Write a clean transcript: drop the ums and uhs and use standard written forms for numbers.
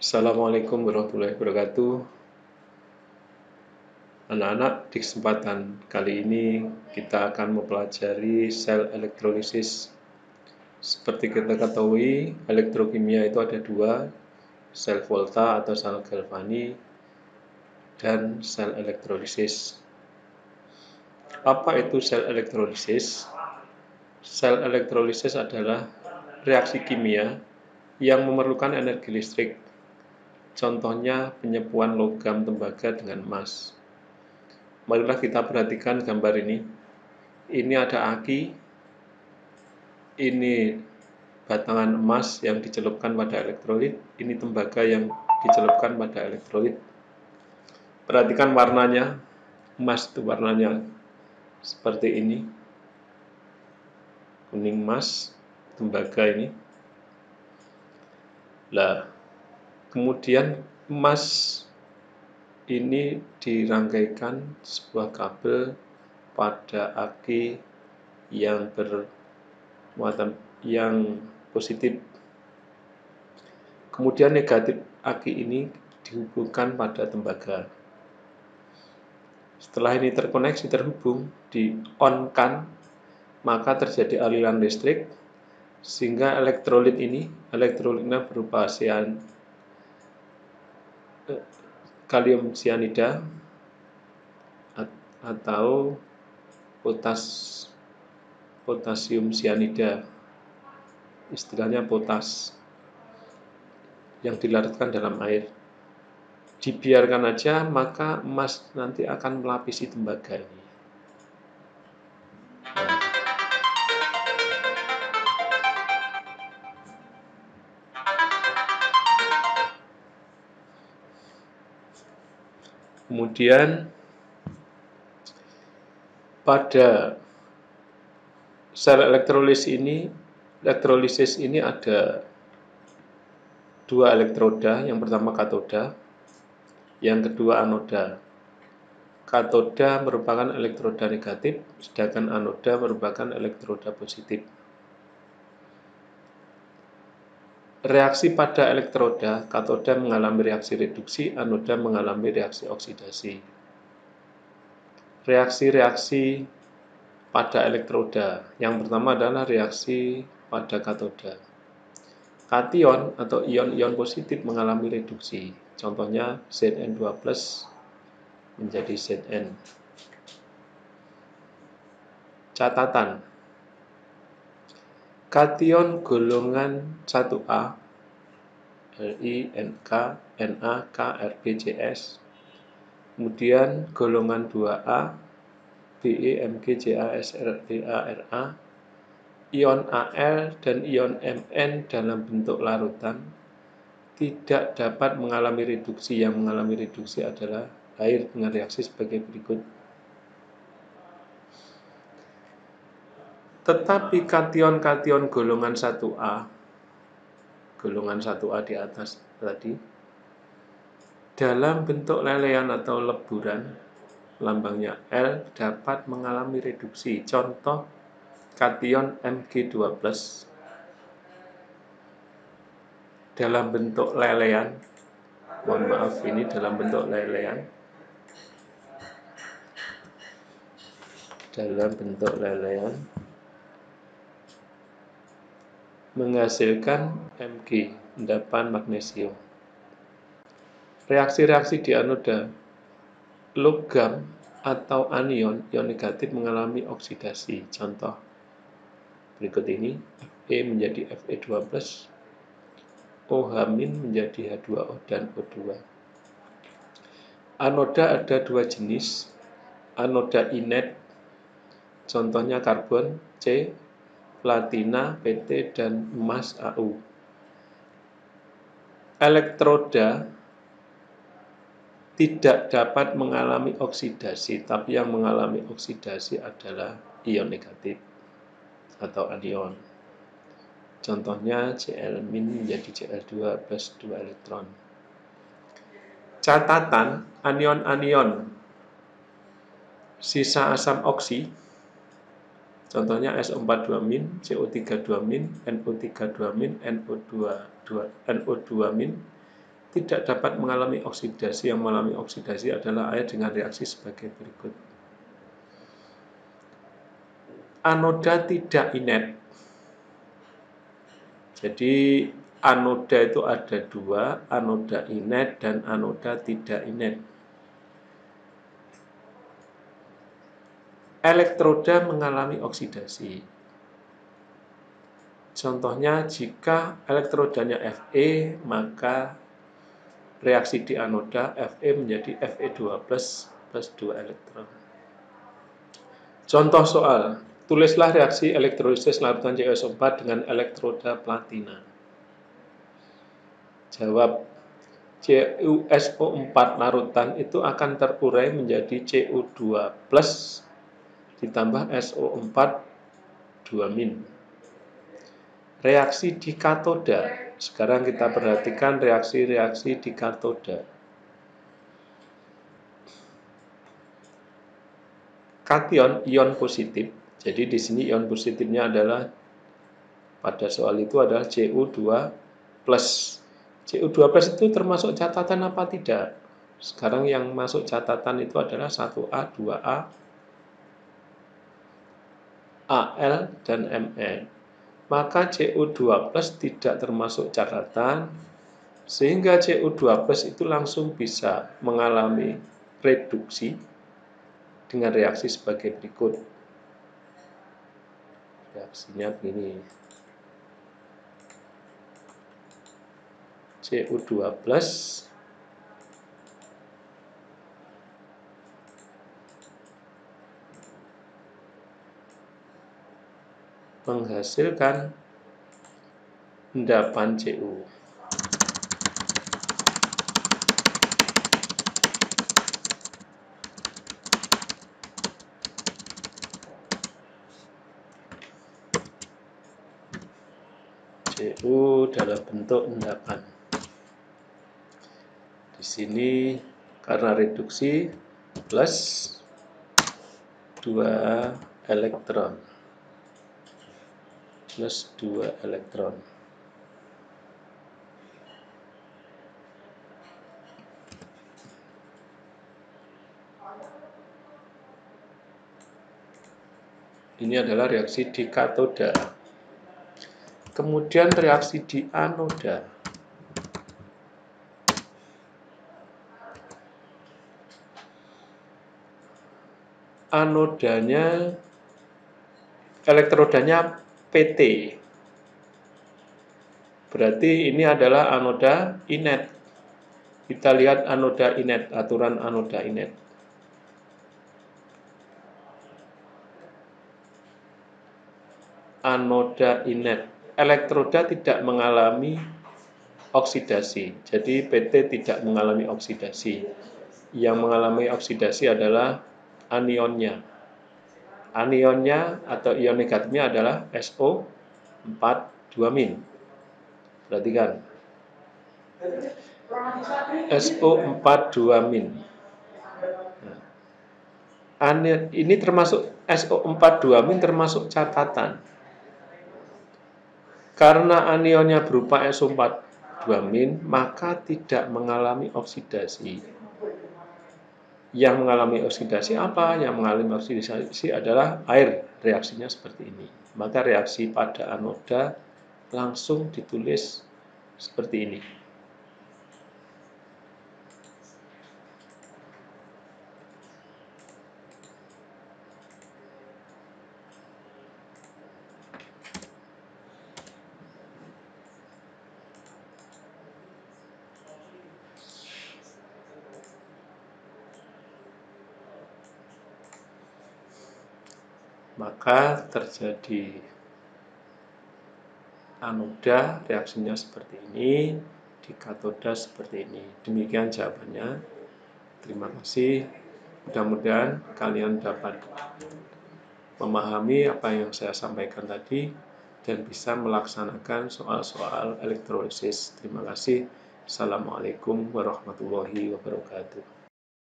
Assalamualaikum warahmatullahi wabarakatuh. Anak-anak, di kesempatan kali ini kita akan mempelajari sel elektrolisis. Seperti kita ketahui, elektrokimia itu ada dua, sel Volta atau sel Galvani, dan sel elektrolisis. Apa itu sel elektrolisis? Sel elektrolisis adalah reaksi kimia yang memerlukan energi listrik. Contohnya penyepuan logam tembaga dengan emas. Marilah kita perhatikan gambar ini. Ini ada aki, ini batangan emas yang dicelupkan pada elektrolit, ini tembaga yang dicelupkan pada elektrolit. Perhatikan warnanya, emas itu warnanya seperti ini, kuning emas, tembaga ini. Nah, kemudian emas ini dirangkaikan sebuah kabel pada aki yang bermuatan yang positif. Kemudian negatif aki ini dihubungkan pada tembaga. Setelah ini terkoneksi, terhubung, di-on-kan, maka terjadi aliran listrik sehingga elektrolitnya berupa kalium sianida atau potasium sianida, istilahnya potas, yang dilarutkan dalam air. Dibiarkan aja, maka emas nanti akan melapisi tembaga ini. Kemudian pada sel elektrolisis ini ada dua elektroda, yang pertama katoda, yang kedua anoda. Katoda merupakan elektroda negatif, sedangkan anoda merupakan elektroda positif. Reaksi pada elektroda, katoda mengalami reaksi reduksi, anoda mengalami reaksi oksidasi. Reaksi-reaksi pada elektroda, yang pertama adalah reaksi pada katoda. Kation atau ion-ion positif mengalami reduksi, contohnya Zn2+ menjadi Zn. Catatan: kation golongan 1A Li, Nk, Na, K, Rb, Cs. Kemudian golongan 2A Be, Mg, Ca, Sr, Da, Ra. Ion Al dan ion Mn dalam bentuk larutan tidak dapat mengalami reduksi. Yang mengalami reduksi adalah air dengan reaksi sebagai berikut. Tetapi kation-kation golongan 1A, golongan 1A di atas tadi, dalam bentuk lelehan atau leburan, lambangnya L, dapat mengalami reduksi. Contoh kation Mg2+, dalam bentuk lelehan, mohon maaf ini dalam bentuk lelehan, menghasilkan Mg, endapan magnesium. Reaksi-reaksi di anoda, logam atau anion, ion negatif mengalami oksidasi. Contoh berikut ini, Fe menjadi Fe2+, OH- menjadi H2O dan O2. Anoda ada dua jenis, anoda inet, contohnya karbon C, platina Pt, dan emas Au. Elektroda tidak dapat mengalami oksidasi, tapi yang mengalami oksidasi adalah ion negatif atau anion. Contohnya Cl- menjadi Cl2 plus 2 elektron. Catatan, anion-anion sisa asam oksi, contohnya SO4-2-, CO3-2-, NO3-2-, NO2-, tidak dapat mengalami oksidasi. Yang mengalami oksidasi adalah air dengan reaksi sebagai berikut. Anoda tidak inet. Jadi anoda itu ada dua, anoda inet dan anoda tidak inet. Elektroda mengalami oksidasi. Contohnya jika elektrodanya Fe, maka reaksi di anoda Fe menjadi Fe2+ plus 2 elektron. Contoh soal, tulislah reaksi elektrolisis larutan CuSO4 dengan elektroda platina. Jawab, CuSO4 larutan itu akan terurai menjadi Cu2+ ditambah SO4 2-. Reaksi di katoda. Sekarang kita perhatikan reaksi-reaksi di katoda. Kation ion positif. Jadi di sini ion positifnya adalah pada soal itu adalah Cu2+. Cu2+ itu termasuk catatan apa tidak? Sekarang yang masuk catatan itu adalah 1A, 2A, Al, dan Mn. Maka Cu2+ tidak termasuk catatan, sehingga Cu2+ itu langsung bisa mengalami reduksi dengan reaksi sebagai berikut. Reaksinya begini. Cu2+ menghasilkan endapan Cu. Cu dalam bentuk endapan. Di sini karena reduksi plus 2 elektron. Plus 2 elektron. Ini adalah reaksi di katoda. Kemudian reaksi di anoda. Anodanya, elektrodanya PT. Berarti ini adalah anoda inet. Kita lihat anoda inet, aturan anoda inet. Anoda inet. Elektroda tidak mengalami oksidasi. Jadi PT tidak mengalami oksidasi. Yang mengalami oksidasi adalah anionnya. Anionnya atau ion negatifnya adalah SO4 2-. Perhatikan. SO4 2-. Ini termasuk SO4 2- termasuk catatan. Karena anionnya berupa SO4 2-, maka tidak mengalami oksidasi. Yang mengalami oksidasi apa? Yang mengalami oksidasi adalah air. Reaksinya seperti ini. Maka reaksi pada anoda langsung ditulis seperti ini. Maka terjadi anoda, reaksinya seperti ini, di katoda seperti ini. Demikian jawabannya. Terima kasih. Mudah-mudahan kalian dapat memahami apa yang saya sampaikan tadi dan bisa melaksanakan soal-soal elektrolisis. Terima kasih. Assalamualaikum warahmatullahi wabarakatuh.